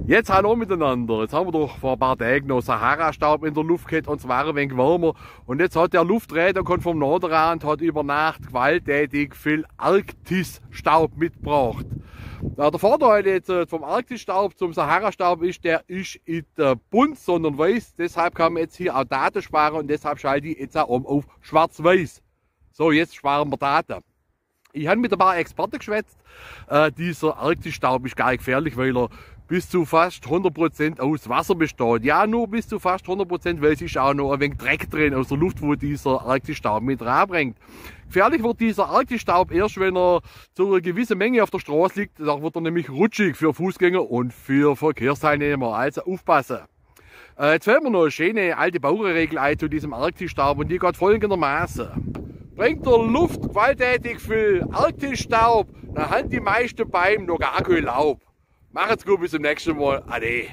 Jetzt hallo miteinander. Jetzt haben wir doch vor ein paar Tagen noch Sahara-Staub in der Luft gehabt und es war ein wenig wärmer. Und jetzt hat der Lufträder kommt vom Norden an und hat über Nacht gewalttätig viel Arktisstaub mitgebracht. Der Vorteil jetzt vom Arktisstaub zum Sahara-Staub ist, der ist nicht bunt, sondern weiß. Deshalb kann man jetzt hier auch Daten sparen und deshalb schalte ich jetzt auch auf schwarz-weiß. So, jetzt sparen wir Daten. Ich habe mit ein paar Experten geschwätzt. Dieser Arktisstaub ist gar gefährlich, weil er bis zu fast 100% aus Wasser besteht. Ja, nur bis zu fast 100%, weil es ist auch noch ein wenig Dreck drin aus der Luft, wo dieser Arktisstaub mit reinbringt. Gefährlich wird dieser Arktisstaub erst, wenn er zu einer gewissen Menge auf der Straße liegt. Da wird er nämlich rutschig für Fußgänger und für Verkehrsteilnehmer. Also aufpassen. Jetzt fällt mir noch eine schöne alte Bauernregel ein zu diesem Arktisstaub und die geht folgendermaßen. Bringt der Luft gewalttätig viel Arktisstaub, dann haben die meisten Bäume noch gar kein Laub. Macht's gut, bis zum nächsten Mal. Ade.